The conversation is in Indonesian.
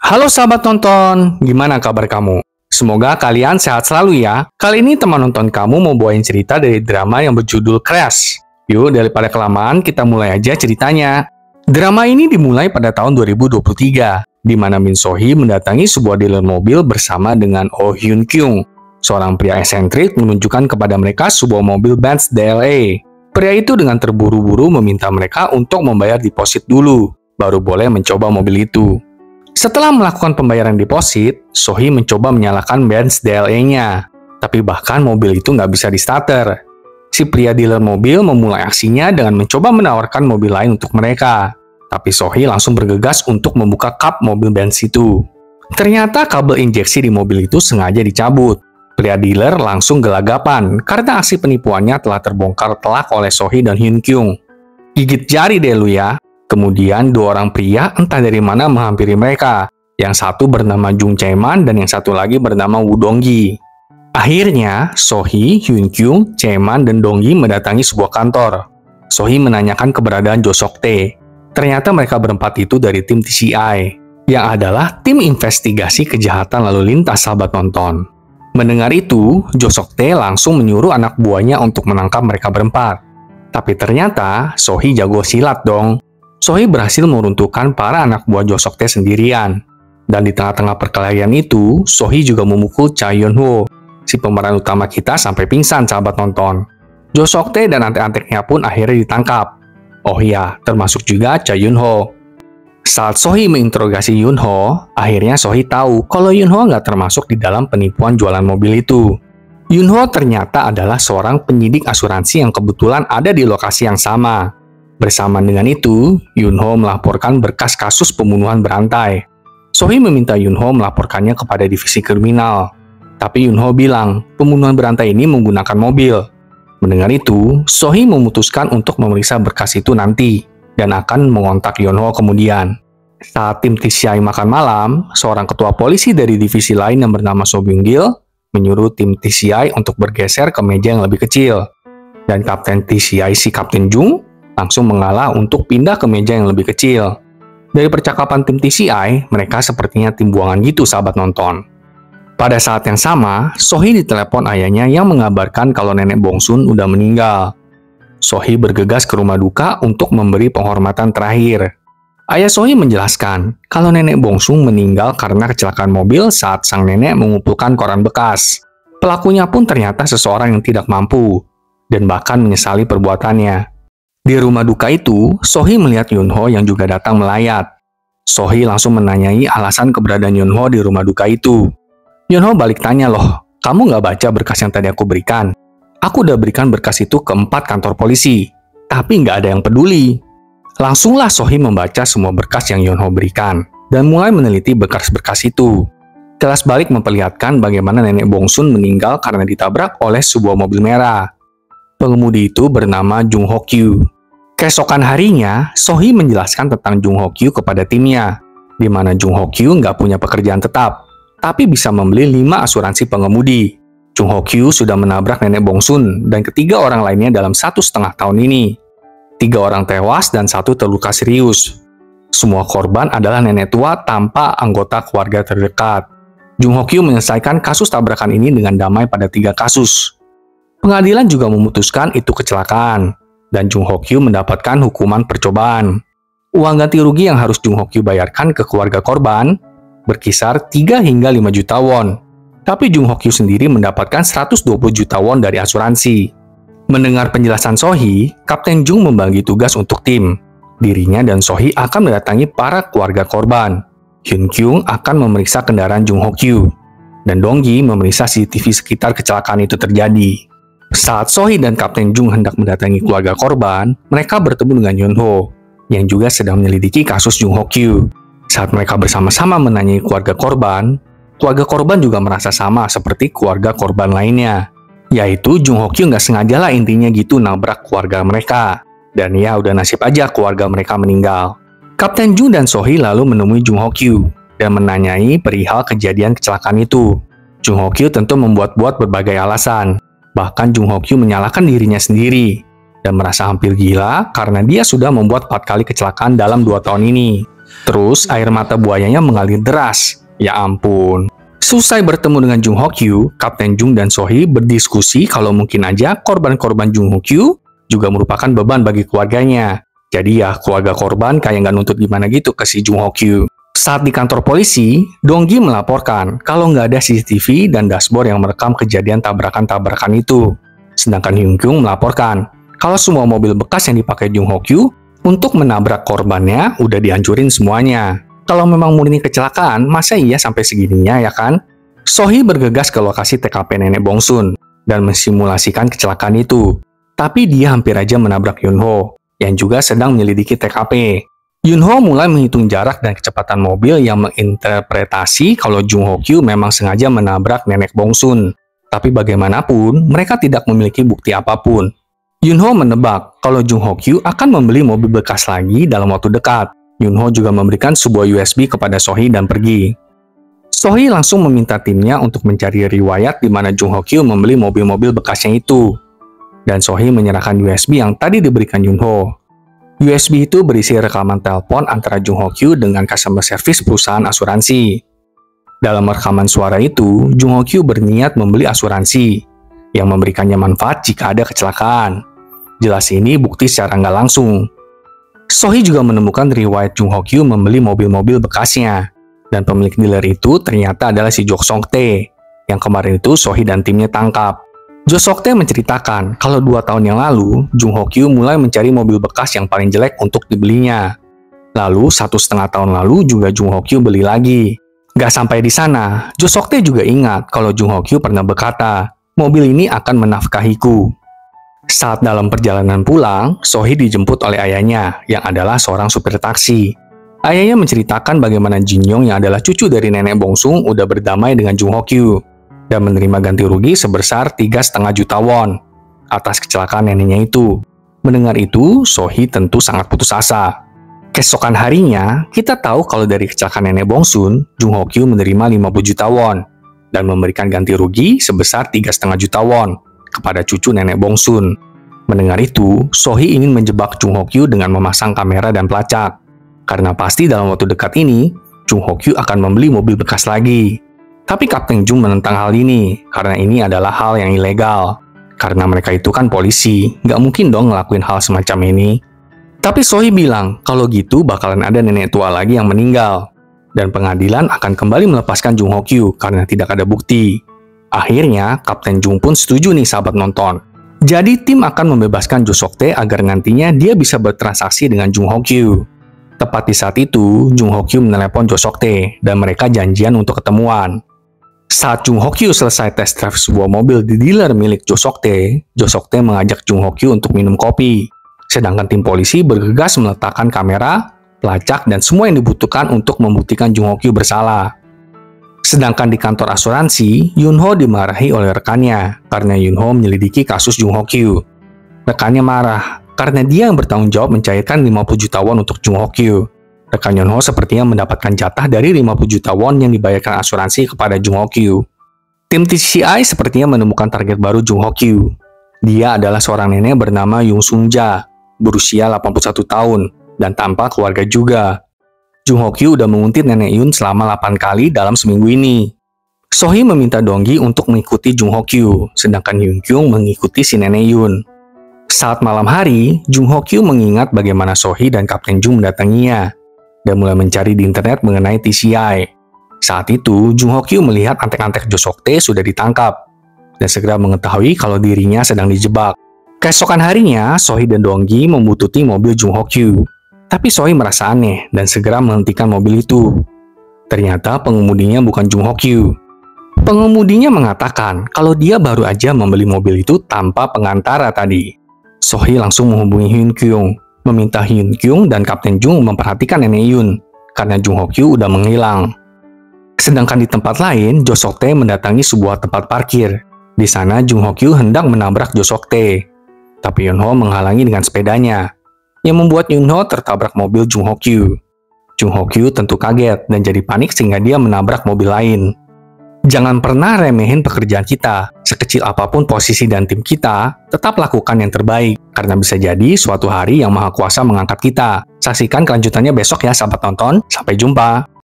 Halo sahabat nonton, gimana kabar kamu? Semoga kalian sehat selalu ya. Kali ini teman nonton kamu mau bawain cerita dari drama yang berjudul Crash. Yuk, daripada kelamaan, kita mulai aja ceritanya. Drama ini dimulai pada tahun 2023, di mana Min So-hee mendatangi sebuah dealer mobil bersama dengan Oh Hyun-kyung. Seorang pria eksentrik menunjukkan kepada mereka sebuah mobil Benz DLA. Pria itu dengan terburu-buru meminta mereka untuk membayar deposit dulu, baru boleh mencoba mobil itu. Setelah melakukan pembayaran deposit, So-hee mencoba menyalakan Benz DLA-nya. Tapi bahkan mobil itu nggak bisa di-starter. Si pria dealer mobil memulai aksinya dengan mencoba menawarkan mobil lain untuk mereka. Tapi So-hee langsung bergegas untuk membuka kap mobil Benz itu. Ternyata kabel injeksi di mobil itu sengaja dicabut. Pria dealer langsung gelagapan karena aksi penipuannya telah terbongkar telak oleh So-hee dan Hyun-kyung. Gigit jari deh lu ya. Kemudian dua orang pria entah dari mana menghampiri mereka. Yang satu bernama Jung Chae-man dan yang satu lagi bernama Woo Dong-gi. Akhirnya, So-hee, Hyun-kyung, Chae-man, dan Dong-gi mendatangi sebuah kantor. So-hee menanyakan keberadaan Jo Sok-tae. Ternyata mereka berempat itu dari tim TCI, yang adalah tim investigasi kejahatan lalu lintas sahabat nonton. Mendengar itu, Jo Sok-tae langsung menyuruh anak buahnya untuk menangkap mereka berempat. Tapi ternyata, So-hee jago silat dong. So-hee berhasil meruntuhkan para anak buah Jo Sok-tae sendirian. Dan di tengah-tengah perkelahian itu, So-hee juga memukul Cha Yeon-ho, si pemeran utama kita, sampai pingsan sahabat nonton. Jo Sok-tae dan antek-anteknya pun akhirnya ditangkap. Oh iya, termasuk juga Cha Yeon-ho. Saat So-hee menginterogasi Yeon-ho, akhirnya So-hee tahu kalau Yeon-ho nggak termasuk di dalam penipuan jualan mobil itu. Yeon-ho ternyata adalah seorang penyidik asuransi yang kebetulan ada di lokasi yang sama. Bersamaan dengan itu, Yeon-ho melaporkan berkas kasus pembunuhan berantai. So-hee meminta Yeon-ho melaporkannya kepada divisi kriminal. Tapi Yeon-ho bilang, pembunuhan berantai ini menggunakan mobil. Mendengar itu, So-hee memutuskan untuk memeriksa berkas itu nanti, dan akan mengontak Yeon-ho kemudian. Saat tim TCI makan malam, seorang ketua polisi dari divisi lain yang bernama So Byung-gil menyuruh tim TCI untuk bergeser ke meja yang lebih kecil. Dan Kapten TCI si Kapten Jung langsung mengalah untuk pindah ke meja yang lebih kecil. Dari percakapan tim TCI, mereka sepertinya tim buangan gitu sahabat nonton. Pada saat yang sama, So-hee ditelepon ayahnya yang mengabarkan kalau nenek Bong-sun udah meninggal. So-hee bergegas ke rumah duka untuk memberi penghormatan terakhir. Ayah So-hee menjelaskan kalau nenek Bong-sun meninggal karena kecelakaan mobil saat sang nenek mengumpulkan koran bekas. Pelakunya pun ternyata seseorang yang tidak mampu, dan bahkan menyesali perbuatannya. Di rumah duka itu, So-hee melihat Yeon-ho yang juga datang melayat. So-hee langsung menanyai alasan keberadaan Yeon-ho di rumah duka itu. Yeon-ho balik tanya, loh, kamu nggak baca berkas yang tadi aku berikan? Aku udah berikan berkas itu ke 4 kantor polisi, tapi nggak ada yang peduli. Langsunglah So-hee membaca semua berkas yang Yeon-ho berikan, dan mulai meneliti berkas-berkas itu. Kelas balik memperlihatkan bagaimana nenek Bong-sun meninggal karena ditabrak oleh sebuah mobil merah. Pengemudi itu bernama Jung Ho-kyu. Keesokan harinya, So-hee menjelaskan tentang Jung Ho-kyu kepada timnya, di mana Jung Ho-kyu nggak punya pekerjaan tetap, tapi bisa membeli 5 asuransi pengemudi. Jung Ho-kyu sudah menabrak nenek Bong-sun dan ketiga orang lainnya dalam 1,5 tahun ini. 3 orang tewas dan 1 terluka serius. Semua korban adalah nenek tua tanpa anggota keluarga terdekat. Jung Ho-kyu menyelesaikan kasus tabrakan ini dengan damai pada 3 kasus. Pengadilan juga memutuskan itu kecelakaan, dan Jung Ho-kyu mendapatkan hukuman percobaan. Uang ganti rugi yang harus Jung Ho-kyu bayarkan ke keluarga korban berkisar 3 hingga 5 juta won. Tapi Jung Ho-kyu sendiri mendapatkan 120 juta won dari asuransi. Mendengar penjelasan So-hee, Kapten Jung membagi tugas untuk tim. Dirinya dan So-hee akan mendatangi para keluarga korban. Hyun-kyung akan memeriksa kendaraan Jung Ho-kyu, dan Dong-gi memeriksa CCTV sekitar kecelakaan itu terjadi. Saat So-hee dan Kapten Jung hendak mendatangi keluarga korban, mereka bertemu dengan Yeon-ho, yang juga sedang menyelidiki kasus Jung Ho-kyu. Saat mereka bersama-sama menanyai keluarga korban juga merasa sama seperti keluarga korban lainnya. Yaitu Jung Ho-kyu nggak sengaja lah intinya gitu nabrak keluarga mereka. Dan ya udah nasib aja keluarga mereka meninggal. Kapten Jung dan So-hee lalu menemui Jung Ho-kyu dan menanyai perihal kejadian kecelakaan itu. Jung Ho-kyu tentu membuat-buat berbagai alasan. Bahkan Jung Ho-kyu menyalahkan dirinya sendiri dan merasa hampir gila karena dia sudah membuat 4 kali kecelakaan dalam 2 tahun ini. Terus air mata buayanya mengalir deras. Ya ampun. Selesai bertemu dengan Jung Ho Kyu, Kapten Jung dan Sohee berdiskusi kalau mungkin aja korban-korban Jung Ho Kyu juga merupakan beban bagi keluarganya. Jadi ya, keluarga korban kayak nggak nuntut gimana gitu ke si Jung Ho Kyu. Saat di kantor polisi, Dong-gi melaporkan kalau nggak ada CCTV dan dashboard yang merekam kejadian tabrakan-tabrakan itu. Sedangkan Hyun Kyung melaporkan kalau semua mobil bekas yang dipakai Jung Ho Kyu untuk menabrak korbannya udah dihancurin semuanya. Kalau memang murni kecelakaan, masa iya sampai segininya ya kan? Sohee bergegas ke lokasi TKP nenek Bongsun dan mensimulasikan kecelakaan itu. Tapi dia hampir aja menabrak Yunho, yang juga sedang menyelidiki TKP. Yunho mulai menghitung jarak dan kecepatan mobil yang menginterpretasi kalau Jung Ho Kyu memang sengaja menabrak nenek Bongsun. Tapi bagaimanapun, mereka tidak memiliki bukti apapun. Yunho menebak kalau Jung Ho Kyu akan membeli mobil bekas lagi dalam waktu dekat. Yunho juga memberikan sebuah USB kepada Sohee dan pergi. Sohee langsung meminta timnya untuk mencari riwayat di mana Jung Ho Kyu membeli mobil-mobil bekasnya itu. Dan Sohee menyerahkan USB yang tadi diberikan Yunho. USB itu berisi rekaman telepon antara Jung Ho Kyu dengan customer service perusahaan asuransi. Dalam rekaman suara itu, Jung Ho Kyu berniat membeli asuransi yang memberikannya manfaat jika ada kecelakaan. Jelas ini bukti secara nggak langsung. Sohee juga menemukan riwayat Jung Ho Kyu membeli mobil-mobil bekasnya. Dan pemilik dealer itu ternyata adalah si Jok Song Tae, yang kemarin itu Sohee dan timnya tangkap. Jo Song Tae menceritakan kalau 2 tahun yang lalu, Jung Ho Kyu mulai mencari mobil bekas yang paling jelek untuk dibelinya. Lalu 1,5 tahun lalu juga Jung Ho Kyu beli lagi. Gak sampai di sana, Jo Song Tae juga ingat kalau Jung Ho Kyu pernah berkata, mobil ini akan menafkahiku. Saat dalam perjalanan pulang, Sohee dijemput oleh ayahnya, yang adalah seorang supir taksi. Ayahnya menceritakan bagaimana Jin Yong yang adalah cucu dari nenek Bongsung udah berdamai dengan Jung Ho Kyu dan menerima ganti rugi sebesar 3,5 juta won atas kecelakaan neneknya itu. Mendengar itu, Sohee tentu sangat putus asa. Keesokan harinya, kita tahu kalau dari kecelakaan nenek Bongsun, Jung Ho Kyu menerima 50 juta won dan memberikan ganti rugi sebesar 3,5 juta won kepada cucu nenek Bongsun. Mendengar itu, Sohee ingin menjebak Jung Ho Kyu dengan memasang kamera dan pelacak. Karena pasti dalam waktu dekat ini, Jung Ho Kyu akan membeli mobil bekas lagi. Tapi Kapten Jung menentang hal ini, karena ini adalah hal yang ilegal. Karena mereka itu kan polisi, nggak mungkin dong ngelakuin hal semacam ini. Tapi Sohee bilang, kalau gitu bakalan ada nenek tua lagi yang meninggal. Dan pengadilan akan kembali melepaskan Jung Ho Kyu karena tidak ada bukti. Akhirnya, Kapten Jung pun setuju nih sahabat nonton. Jadi tim akan membebaskan Jo Song Tae agar nantinya dia bisa bertransaksi dengan Jung Ho Kyu. Tepat di saat itu, Jung Ho Kyu menelepon Jo Song Tae dan mereka janjian untuk ketemuan. Saat Jung Ho Kyu selesai test drive sebuah mobil di dealer milik Jo Song Tae mengajak Jung Ho Kyu untuk minum kopi. Sedangkan tim polisi bergegas meletakkan kamera, pelacak, dan semua yang dibutuhkan untuk membuktikan Jung Ho Kyu bersalah. Sedangkan di kantor asuransi, Yunho dimarahi oleh rekannya karena Yunho menyelidiki kasus Jung Ho Kyu. Rekannya marah karena dia yang bertanggung jawab mencairkan 50 juta won untuk Jung Ho Kyu. Rekan Yunho sepertinya mendapatkan jatah dari 50 juta won yang dibayarkan asuransi kepada Jung Ho Kyu. Tim TCI sepertinya menemukan target baru Jung Ho Kyu. Dia adalah seorang nenek bernama Yung Sung Ja, berusia 81 tahun, dan tanpa keluarga juga. Jung Ho Kyu udah menguntit nenek Yun selama 8 kali dalam seminggu ini. Sohee meminta Dong-gi untuk mengikuti Jung Ho Kyu, sedangkan Hyun Kyung mengikuti si nenek Yun. Saat malam hari, Jung Ho Kyu mengingat bagaimana Sohee dan Kapten Jung mendatanginya, dan mulai mencari di internet mengenai TCI. Saat itu, Jung Ho Kyu melihat antek-antek Jo Song Tae sudah ditangkap, dan segera mengetahui kalau dirinya sedang dijebak. Keesokan harinya, Sohee dan Dong-gi membututi mobil Jung Ho Kyu. Tapi Sohee merasa aneh dan segera menghentikan mobil itu. Ternyata pengemudinya bukan Jung Ho Kyu. Pengemudinya mengatakan kalau dia baru aja membeli mobil itu tanpa pengantara tadi. Sohee langsung menghubungi Hyun Kyung, meminta Hyun Kyung dan Kapten Jung memperhatikan nenek Yun, karena Jung Ho Kyu udah menghilang. Sedangkan di tempat lain, Jo Song Tae mendatangi sebuah tempat parkir. Di sana Jung Ho Kyu hendak menabrak Jo Song Tae, tapi Yunho menghalangi dengan sepedanya, yang membuat Yunho tertabrak mobil Jung Ho Kyu. Jung Ho Kyu tentu kaget dan jadi panik sehingga dia menabrak mobil lain. Jangan pernah remehin pekerjaan kita. Sekecil apapun posisi dan tim kita, tetap lakukan yang terbaik. Karena bisa jadi suatu hari Yang Maha Kuasa mengangkat kita. Saksikan kelanjutannya besok ya sahabat nonton. Sampai jumpa.